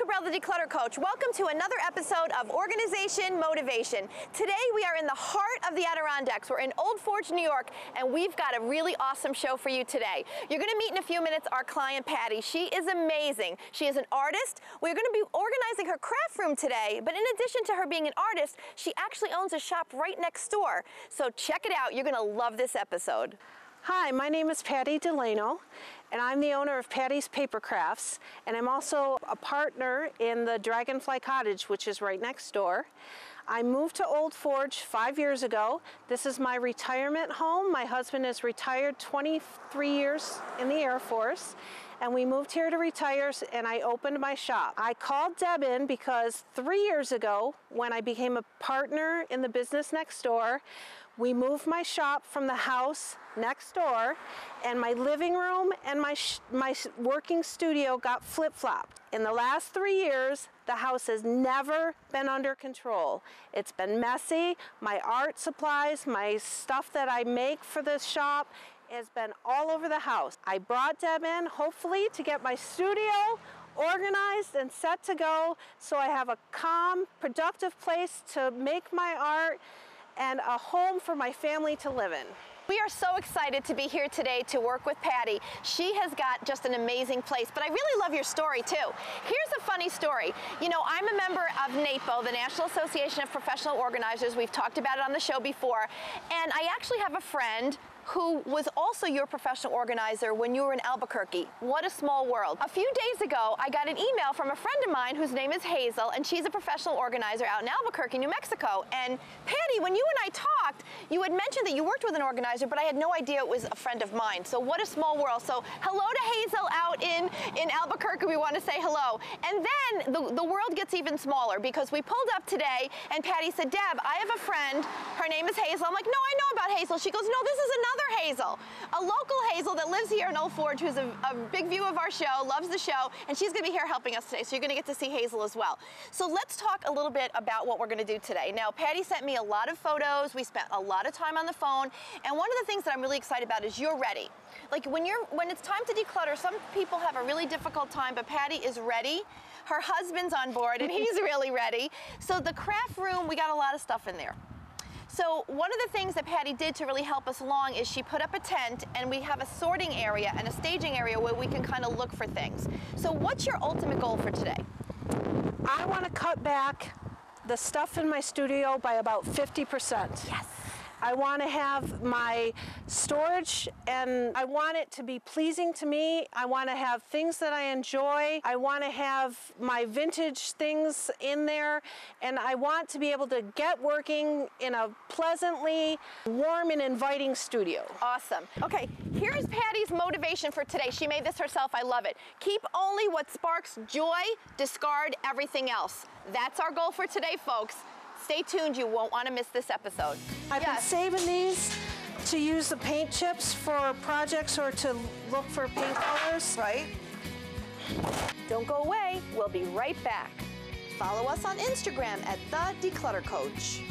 Cabral, the Declutter Coach. Welcome to another episode of Organization Motivation. Today we are in the heart of the Adirondacks. We're in Old Forge, New York, and we've got a really awesome show for you today. You're going to meet in a few minutes our client, Patti. She is amazing. She is an artist. We're going to be organizing her craft room today, but in addition to her being an artist, she actually owns a shop right next door. So check it out. You're going to love this episode. Hi, my name is Patti Delano, and I'm the owner of Patti's Paper Crafts, and I'm also a partner in the Dragonfly Cottage, which is right next door. I moved to Old Forge 5 years ago. This is my retirement home. My husband is retired 23 years in the Air Force, and we moved here to retire, and I opened my shop. I called Deb in because 3 years ago, when I became a partner in the business next door, we moved my shop from the house next door, and my living room and my working studio got flip-flopped. In the last 3 years, the house has never been under control. It's been messy. My art supplies, my stuff that I make for this shop has been all over the house. I brought Deb in, hopefully, to get my studio organized and set to go so I have a calm, productive place to make my art and a home for my family to live in. We are so excited to be here today to work with Patti. She has got just an amazing place, but I really love your story too. Here's a funny story. You know, I'm a member of NAPO, the National Association of Professional Organizers. We've talked about it on the show before, and I actually have a friend who was also your professional organizer when you were in Albuquerque. What a small world. A few days ago, I got an email from a friend of mine whose name is Hazel, and she's a professional organizer out in Albuquerque, New Mexico. And Patti, when you and I talked, you had mentioned that you worked with an organizer, but I had no idea it was a friend of mine. So what a small world. So hello to Hazel out in Albuquerque. We want to say hello. And then the world gets even smaller because we pulled up today and Patti said, Deb, I have a friend. Her name is Hazel. I'm like, no, I know about Hazel. She goes, no, this is another Hazel, a local Hazel that lives here in Old Forge, who's a big view of our show, loves the show, and she's going to be here helping us today. So you're going to get to see Hazel as well. So let's talk a little bit about what we're going to do today. Now, Patti sent me a lot of photos. We spent a lot of time on the phone, and one of the things that I'm really excited about is you're ready. Like when it's time to declutter, some people have a really difficult time, but Patti is ready. Her husband's on board, and he's really ready. So the craft room, we got a lot of stuff in there. So one of the things that Patti did to really help us along is she put up a tent, and we have a sorting area and a staging area where we can kind of look for things. So what's your ultimate goal for today? I want to cut back the stuff in my studio by about 50%. Yes. I want to have my storage, and I want it to be pleasing to me. I want to have things that I enjoy. I want to have my vintage things in there, and I want to be able to get working in a pleasantly warm and inviting studio. Awesome. Okay, here's Patti's motivation for today. She made this herself. I love it. Keep only what sparks joy, discard everything else. That's our goal for today, folks. Stay tuned, you won't want to miss this episode. I've been saving these to use the paint chips for projects or to look for paint colors. Right. Don't go away, we'll be right back. Follow us on Instagram at the Declutter Coach.